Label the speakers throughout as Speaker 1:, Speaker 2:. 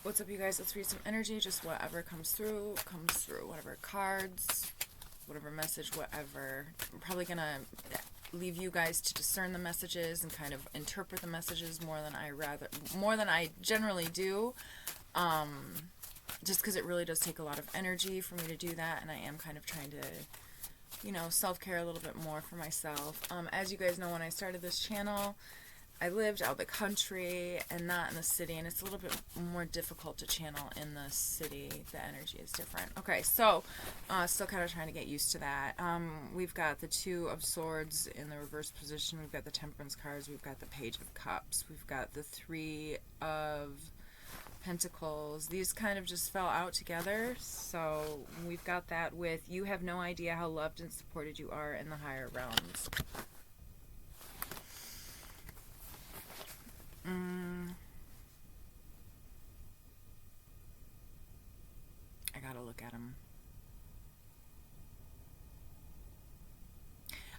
Speaker 1: What's up, you guys? Let's read some energy. Just whatever comes through, comes through. Whatever cards, whatever message, whatever. I'm probably going to leave you guys to discern the messages and kind of interpret the messages more than I generally do. Just because it really does take a lot of energy for me to do that, and I am kind of trying to, you know, self-care a little bit more for myself. As you guys know, when I started this channel, I lived out the country and not in the city, and it's a little bit more difficult to channel in the city. The energy is different. Okay, so still kind of trying to get used to that. We've got the Two of Swords in the reverse position. We've got the Temperance cards. We've got the Page of Cups. We've got the Three of Pentacles. These kind of just fell out together. So we've got that with you have no idea how loved and supported you are in the higher realms. I gotta look at them.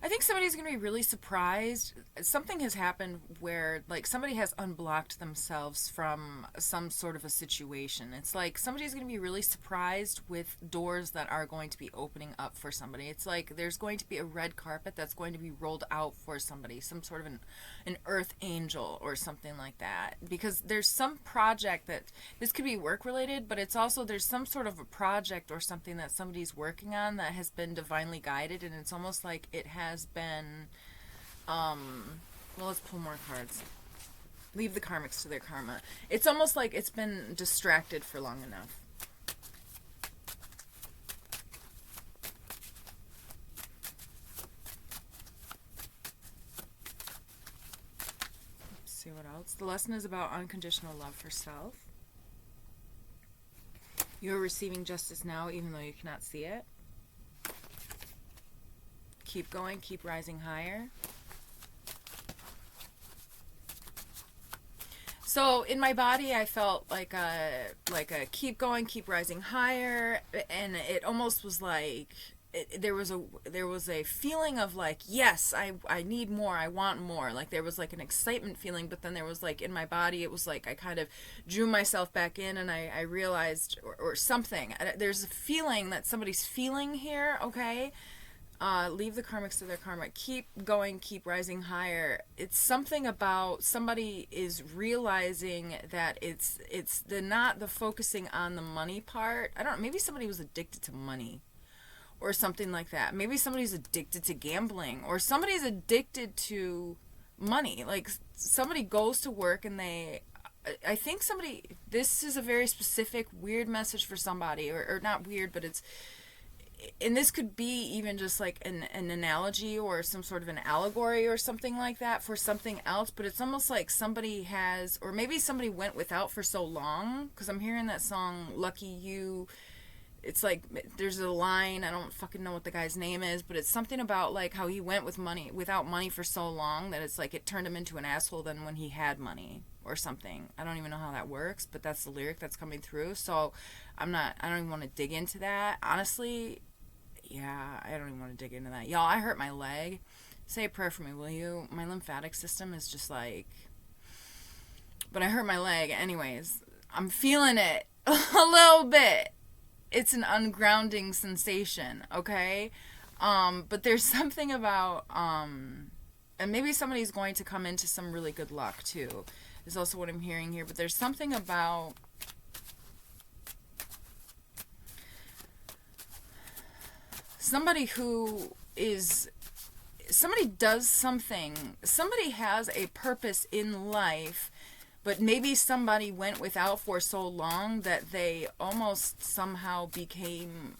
Speaker 1: I think somebody's going to be really surprised. Something has happened where, like, somebody has unblocked themselves from some sort of a situation. It's like somebody's going to be really surprised with doors that are going to be opening up for somebody. It's like there's going to be a red carpet that's going to be rolled out for somebody, some sort of an earth angel or something like that. Because there's some project that, this could be work related, but it's also, there's some sort of a project or something that somebody's working on that has been divinely guided, and it's almost like it has been, well, let's pull more cards. Leave the karmics to their karma. It's almost like it's been distracted for long enough. Let's see what else. The lesson is about unconditional love for self. You are receiving justice now, even though you cannot see it. Keep going, keep rising higher. So in my body, I felt like a keep going, keep rising higher, and it almost was like there was a feeling of like, yes, I need more, I want more. Like there was like an excitement feeling, but then there was like in my body, it was like I kind of drew myself back in, and I realized or something. There's a feeling that somebody's feeling here. Okay. Leave the karmics to their karma. Keep going, keep rising higher. It's something about somebody is realizing that it's not the focusing on the money part. I don't know, maybe somebody was addicted to money or something like that. Maybe somebody's addicted to gambling, or somebody's addicted to money. Like somebody goes to work and I think somebody, this is a very specific weird message for somebody, or not weird, but it's, and this could be even just like an analogy or some sort of an allegory or something like that for something else, but it's almost like somebody has, or maybe somebody went without for so long, because I'm hearing that song Lucky You. It's like there's a line, I don't fucking know what the guy's name is, but it's something about like how he went without money for so long that it's like it turned him into an asshole then when he had money or something. I don't even know how that works, but that's the lyric that's coming through. So I don't even want to dig into that, honestly. Yeah, I don't even want to dig into that. Y'all, I hurt my leg. Say a prayer for me, will you? My lymphatic system is just like... But I hurt my leg. Anyways, I'm feeling it a little bit. It's an ungrounding sensation, okay? But there's something about... and maybe somebody's going to come into some really good luck, too. Is also what I'm hearing here. But there's something about... somebody does something, somebody has a purpose in life, but maybe somebody went without for so long that they almost somehow became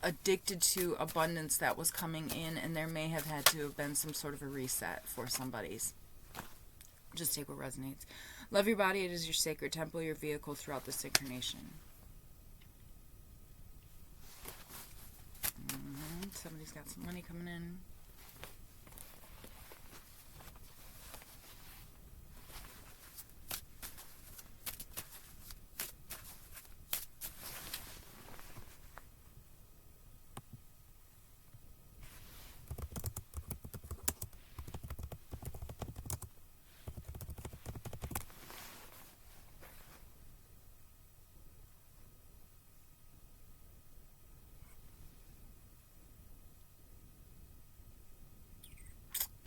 Speaker 1: addicted to abundance that was coming in, and there may have had to have been some sort of a reset for somebody's. Just take what resonates. Love your body. It is your sacred temple, your vehicle throughout this incarnation. Somebody's got some money coming in.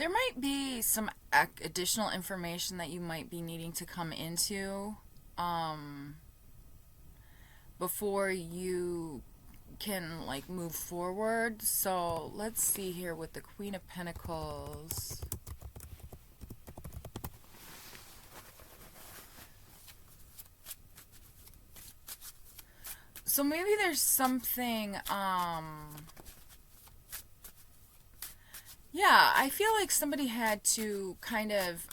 Speaker 1: There might be some additional information that you might be needing to come into um, before you can like move forward. So let's see here with the Queen of Pentacles. So maybe there's something, yeah, I feel like somebody had to kind of,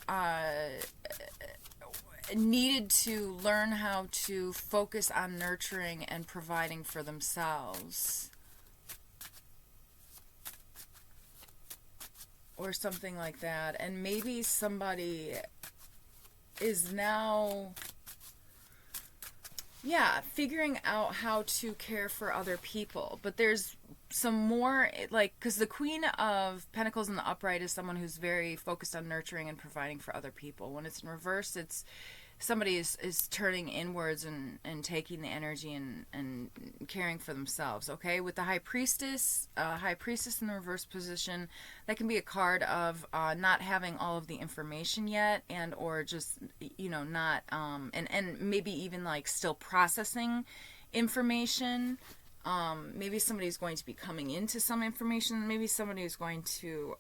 Speaker 1: needed to learn how to focus on nurturing and providing for themselves. Or something like that. And maybe somebody is now, yeah, figuring out how to care for other people. But there's some more, like, because the Queen of Pentacles in the upright is someone who's very focused on nurturing and providing for other people. When it's in reverse, it's somebody is turning inwards and taking the energy and caring for themselves. Okay, with the High Priestess in the reverse position, that can be a card of not having all of the information yet, and or just, you know, not and maybe even like still processing information. Maybe somebody's going to be coming into some information. Maybe somebody is going to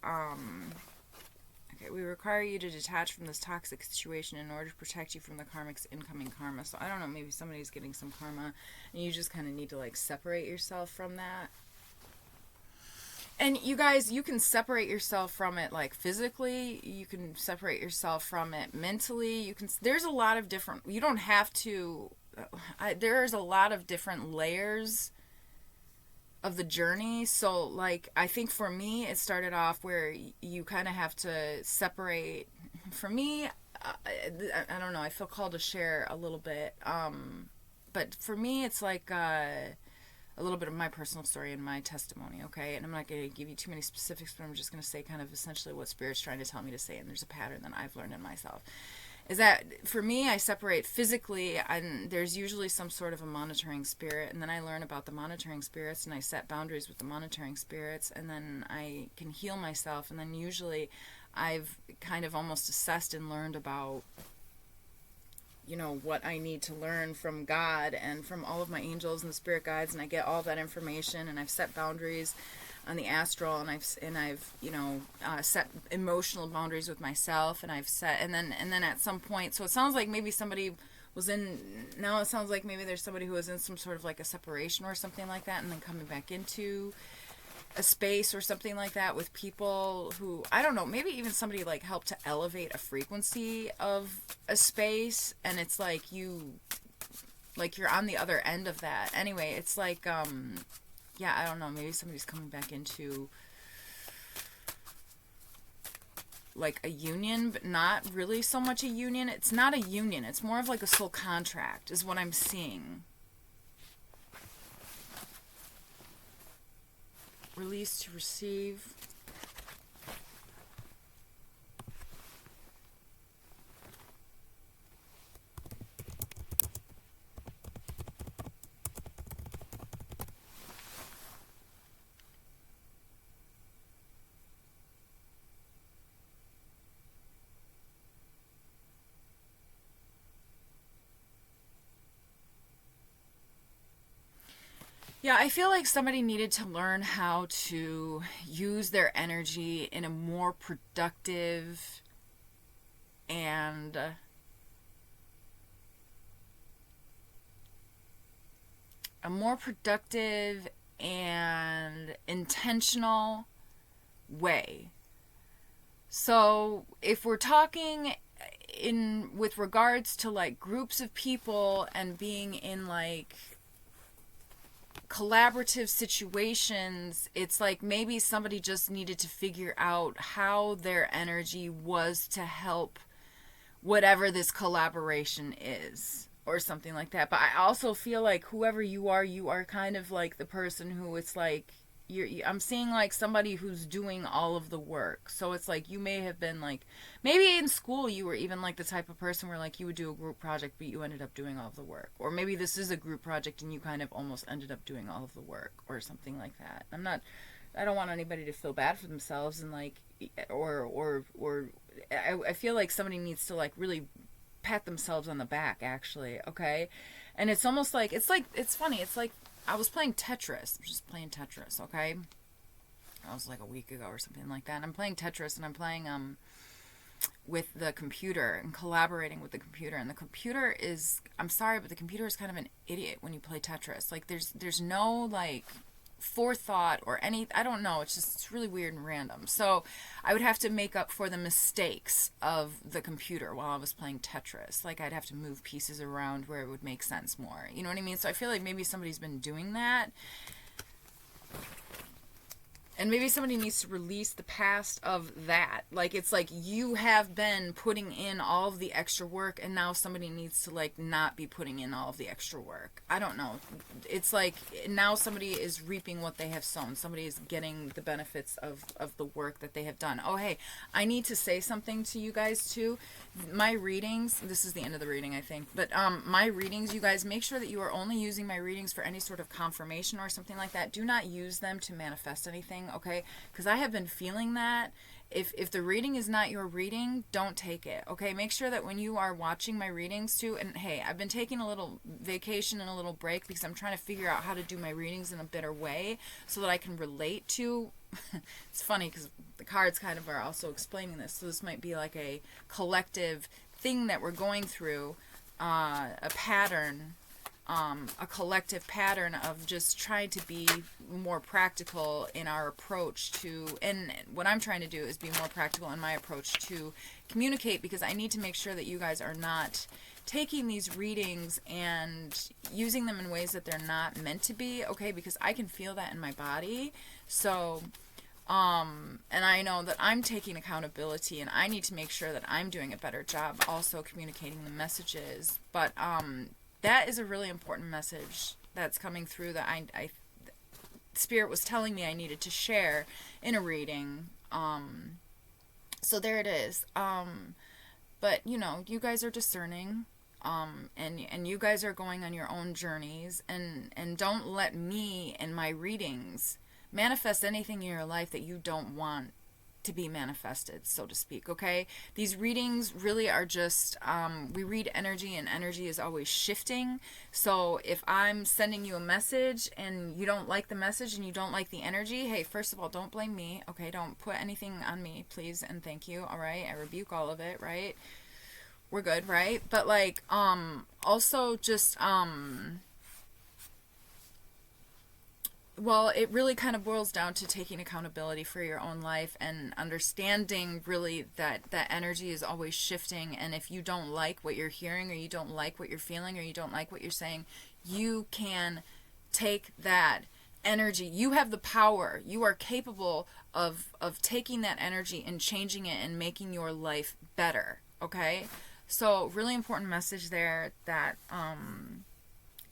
Speaker 1: okay, we require you to detach from this toxic situation in order to protect you from the karmic's incoming karma. So I don't know, maybe somebody's getting some karma and you just kind of need to like separate yourself from that. And you guys, you can separate yourself from it like physically, you can separate yourself from it mentally, you can, there's a lot of different, you don't have to, there's a lot of different layers of the journey. So like, I think for me it started off where you kind of have to separate. For me, I don't know, I feel called to share a little bit, but for me it's like a little bit of my personal story and my testimony, okay? And I'm not going to give you too many specifics, but I'm just going to say kind of essentially what Spirit's trying to tell me to say, and there's a pattern that I've learned in myself. Is that for me, I separate physically, and there's usually some sort of a monitoring spirit, and then I learn about the monitoring spirits, and I set boundaries with the monitoring spirits, and then I can heal myself, and then usually I've kind of almost assessed and learned about, you know, what I need to learn from God and from all of my angels and the spirit guides, and I get all that information, and I've set boundaries on the astral, and I've you know, set emotional boundaries with myself, and I've set, and then at some point, so it sounds like maybe somebody was in, now it sounds like maybe there's somebody who was in some sort of like a separation or something like that, and then coming back into a space or something like that with people who, I don't know, maybe even somebody like helped to elevate a frequency of a space, and it's like you, like you're on the other end of that. Anyway, it's like, yeah, I don't know, maybe somebody's coming back into like a union, but not really so much a union. It's not a union, it's more of like a soul contract is what I'm seeing. Release to receive. Yeah, I feel like somebody needed to learn how to use their energy in a more productive and intentional way. So if we're talking in with regards to like groups of people and being in like collaborative situations, it's like maybe somebody just needed to figure out how their energy was to help whatever this collaboration is or something like that. But I also feel like whoever you are kind of like the person who, it's like I'm seeing like somebody who's doing all of the work. So it's like you may have been like, maybe in school you were even like the type of person where like you would do a group project but you ended up doing all of the work. Or maybe this is a group project and you kind of almost ended up doing all of the work or something like that. I'm not, I don't want anybody to feel bad for themselves, and like, or I feel like somebody needs to like really pat themselves on the back, actually, okay? And it's almost like, it's funny, it's like I was playing Tetris, just playing Tetris, okay? I was like a week ago or something like that, and I'm playing Tetris, and I'm playing with the computer and collaborating with the computer, and the computer is, I'm sorry, but the computer is kind of an idiot when you play Tetris. Like there's no like forethought or any, I don't know, it's really weird and random. So I would have to make up for the mistakes of the computer while I was playing Tetris. Like I'd have to move pieces around where it would make sense more, you know what I mean? So I feel like maybe somebody's been doing that, and maybe somebody needs to release the past of that. Like, it's like you have been putting in all of the extra work, and now somebody needs to, like, not be putting in all of the extra work. I don't know. It's like now somebody is reaping what they have sown. Somebody is getting the benefits of the work that they have done. Oh, hey, I need to say something to you guys, too. My readings, this is the end of the reading, I think, but my readings, you guys, make sure that you are only using my readings for any sort of confirmation or something like that. Do not use them to manifest anything, okay? Because I have been feeling that. If the reading is not your reading, don't take it, okay? Make sure that when you are watching my readings too, and hey, I've been taking a little vacation and a little break because I'm trying to figure out how to do my readings in a better way so that I can relate to, it's funny because the cards kind of are also explaining this, so this might be like a collective thing that we're going through, a pattern, a collective pattern of just trying to be more practical in our approach to, and what I'm trying to do is be more practical in my approach to communicate, because I need to make sure that you guys are not taking these readings and using them in ways that they're not meant to be, okay, because I can feel that in my body. So and I know that I'm taking accountability, and I need to make sure that I'm doing a better job also communicating the messages. But that is a really important message that's coming through that I Spirit was telling me I needed to share in a reading. So there it is. But you know, you guys are discerning, and you guys are going on your own journeys, and don't let me and my readings manifest anything in your life that you don't want to be manifested, so to speak, okay? These readings really are just, we read energy, and energy is always shifting. So if I'm sending you a message and you don't like the message and you don't like the energy, hey, first of all, don't blame me, okay? Don't put anything on me, please and thank you, all right? I rebuke all of it, right? We're good, right? But like, also just, well, it really kind of boils down to taking accountability for your own life and understanding really that that energy is always shifting. And if you don't like what you're hearing, or you don't like what you're feeling, or you don't like what you're saying, you can take that energy. You have the power. You are capable of taking that energy and changing it and making your life better, okay? So really important message there that,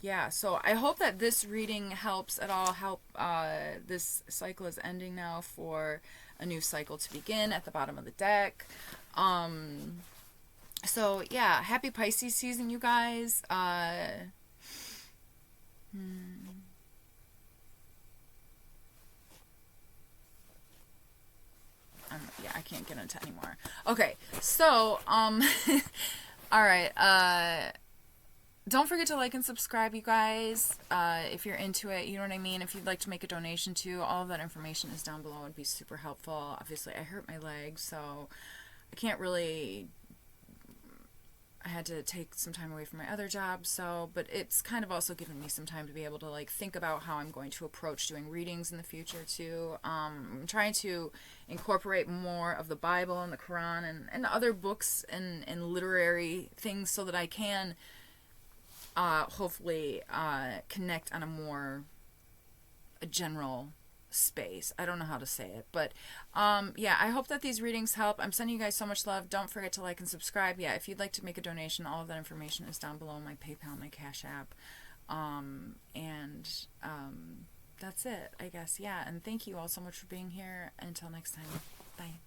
Speaker 1: yeah, so I hope that this reading helps at all. This cycle is ending now for a new cycle to begin at the bottom of the deck. So yeah, happy Pisces season, you guys. Yeah, I can't get into anymore. Okay, so, all right, don't forget to like and subscribe, you guys, if you're into it, you know what I mean? If you'd like to make a donation too, all of that information is down below. It'd be super helpful. Obviously, I hurt my leg, so I can't really, I had to take some time away from my other job, so, but it's kind of also given me some time to be able to, like, think about how I'm going to approach doing readings in the future, too. I'm trying to incorporate more of the Bible and the Quran and other books and literary things so that I can hopefully connect on a more general space. I don't know how to say it, but yeah, I hope that these readings help. I'm sending you guys so much love. Don't forget to like and subscribe. Yeah, if you'd like to make a donation, all of that information is down below, my PayPal, my Cash App, and that's it, I guess. Yeah, and thank you all so much for being here. Until next time, bye.